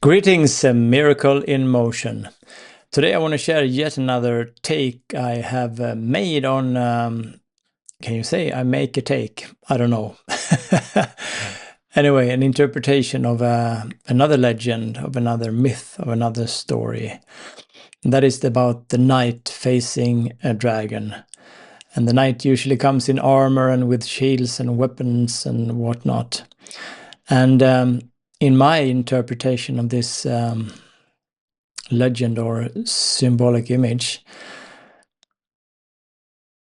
Greetings, a miracle in motion. Today I want to share yet another take I have made on, can you say I make a take? I don't know. Anyway, an interpretation of another legend, of another myth, of another story. And that is about the knight facing a dragon. And the knight usually comes in armor and with shields and weapons and whatnot. And in my interpretation of this legend or symbolic image,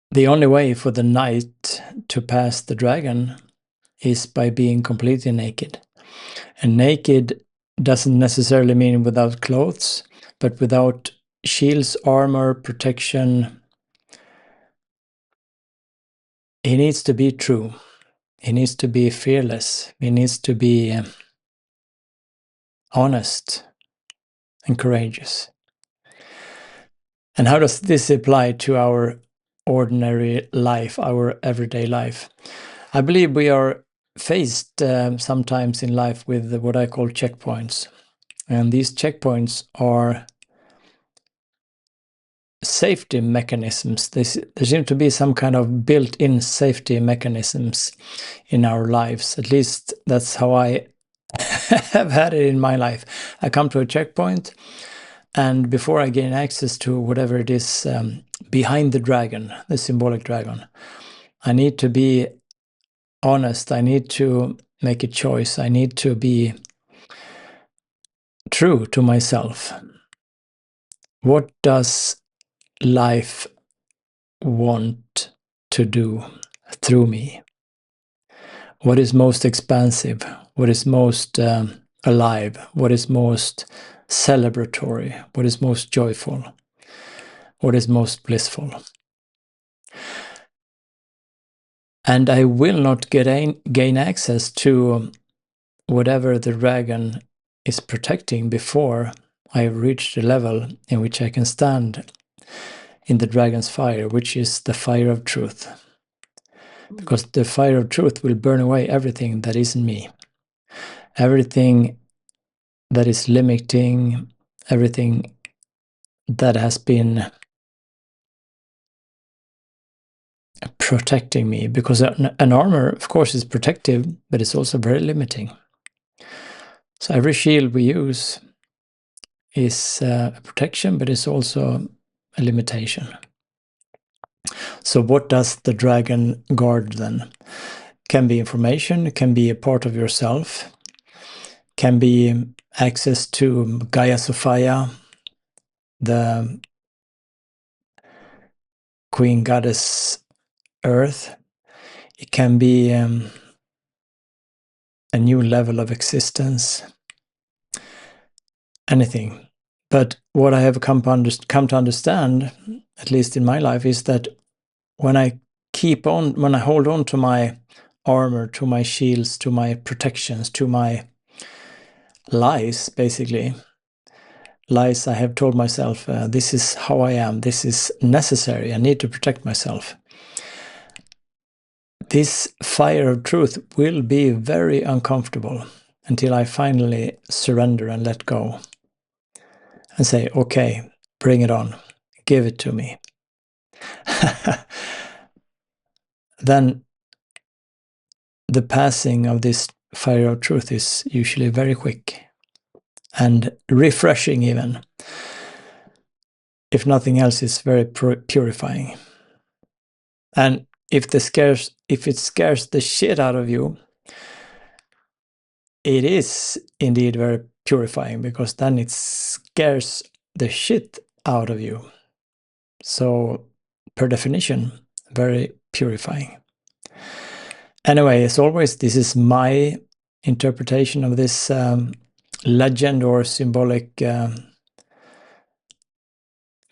the only way for the knight to pass the dragon is by being completely naked. And naked doesn't necessarily mean without clothes, but without shields, armor, protection. He needs to be true. He needs to be fearless. He needs to be honest and courageous. And how does this apply to our ordinary life, our everyday life? I believe we are faced sometimes in life with what I call checkpoints. And these checkpoints are safety mechanisms. There seem to be some kind of built-in safety mechanisms in our lives. At least that's how I have had it in my life. I come to a checkpoint, and before I gain access to whatever it is behind the dragon, the symbolic dragon, I need to be honest. I need to make a choice. I need to be true to myself. What does life want to do through me? What is most expansive? What is most alive? What is most celebratory? What is most joyful? What is most blissful? And I will not gain access to whatever the dragon is protecting before I have reached the level in which I can stand in the dragon's fire, which is the fire of truth. Because the fire of truth will burn away everything that isn't me. Everything that is limiting, everything that has been protecting me. Because an armor, of course, is protective, but it's also very limiting. So every shield we use is a protection, but it's also a limitation. So what does the dragon guard then? Can be information, can be a part of yourself, can be access to Gaia Sophia, the Queen Goddess Earth. It can be a new level of existence, anything. But what I have come to understand, at least in my life, is that when I hold on to my armor, to my shields, to my protections, to my lies, basically, lies I have told myself, this is how I am, this is necessary, I need to protect myself. This fire of truth will be very uncomfortable until I finally surrender and let go and say, okay, bring it on, give it to me. Then the passing of this fire of truth is usually very quick and refreshing even. If nothing else, it's very purifying. And if it scares the shit out of you, it is indeed very purifying, because then it scares the shit out of you. So, per definition, very purifying. Anyway, as always, this is my interpretation of this legend or symbolic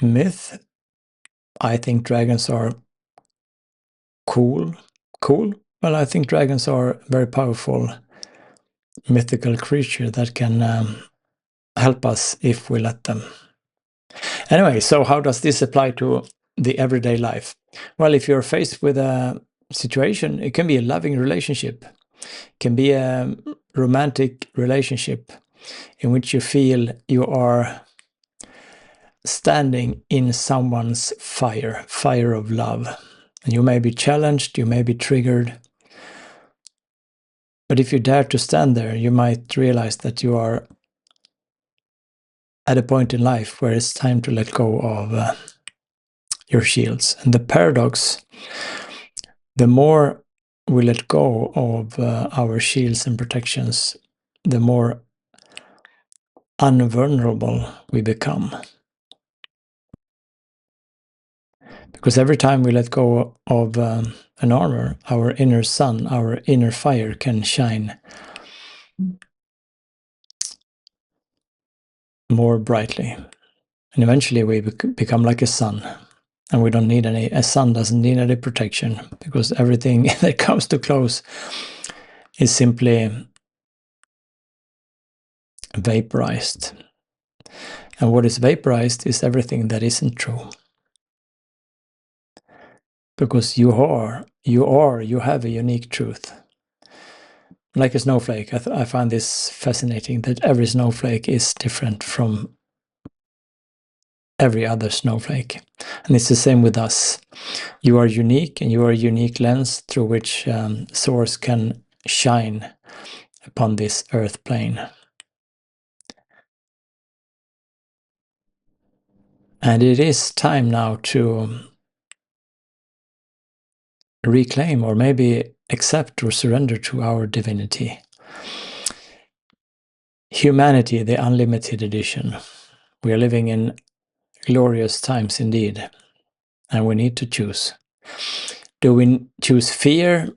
myth. I think dragons are cool. Well, I think dragons are very powerful mythical creature that can help us if we let them. Anyway, so how does this apply to the everyday life? Well, if you're faced with a situation, it can be a loving relationship, it can be a romantic relationship, in which you feel you are standing in someone's fire of love. And you may be challenged, you may be triggered, but if you dare to stand there, you might realize that you are at a point in life where it's time to let go of your shields. And the paradox, the more we let go of our shields and protections, the more unvulnerable we become. Because every time we let go of an armor, our inner sun, our inner fire can shine more brightly. And eventually we become like a sun. And we don't need a sun doesn't need any protection, because everything that comes too close is simply vaporized. And what is vaporized is everything that isn't true. Because you have a unique truth. Like a snowflake, I find this fascinating, that every snowflake is different from every other snowflake. And it's the same with us. You are unique, and you are a unique lens through which Source can shine upon this earth plane. And it is time now to reclaim, or maybe accept or surrender to our divinity. Humanity, the Unlimited Edition. We are living in glorious times indeed, and we need to choose. Do we choose fear,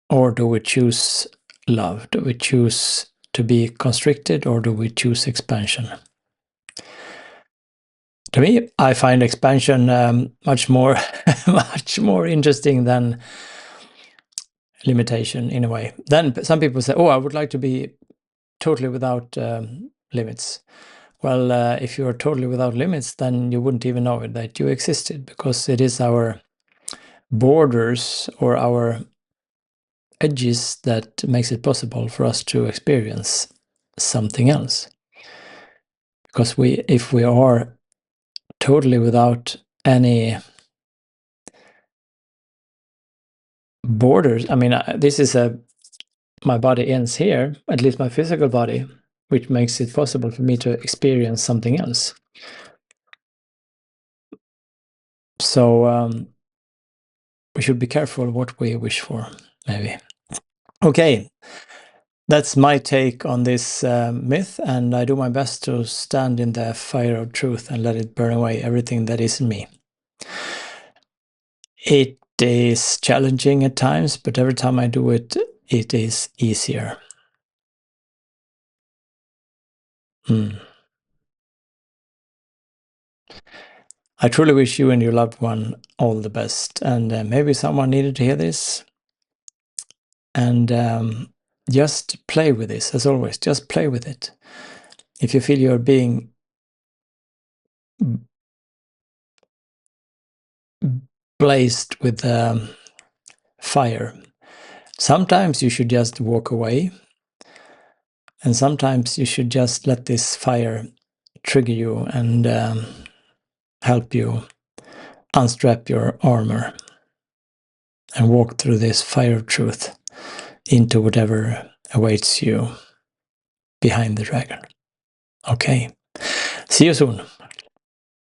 or do we choose love? Do we choose to be constricted, or do we choose expansion? To me, I find expansion much more interesting than limitation in a way. Then some people say, oh, I would like to be totally without limits. Well, if you are totally without limits, then you wouldn't even know that you existed, because it is our borders or our edges that makes it possible for us to experience something else. Because if we are totally without any borders, I mean, this is my body ends here, at least my physical body, which makes it possible for me to experience something else. So we should be careful what we wish for, maybe. Okay, that's my take on this myth, and I do my best to stand in the fire of truth and let it burn away everything that isn't me. It is challenging at times, but every time I do it, it is easier. I truly wish you and your loved one all the best, and maybe someone needed to hear this. And just play with this, as always. Just play with it. If you feel you're being blazed with fire, sometimes you should just walk away, and sometimes you should just let this fire trigger you and help you unstrap your armor and walk through this fire of truth into whatever awaits you behind the dragon. Okay, see you soon.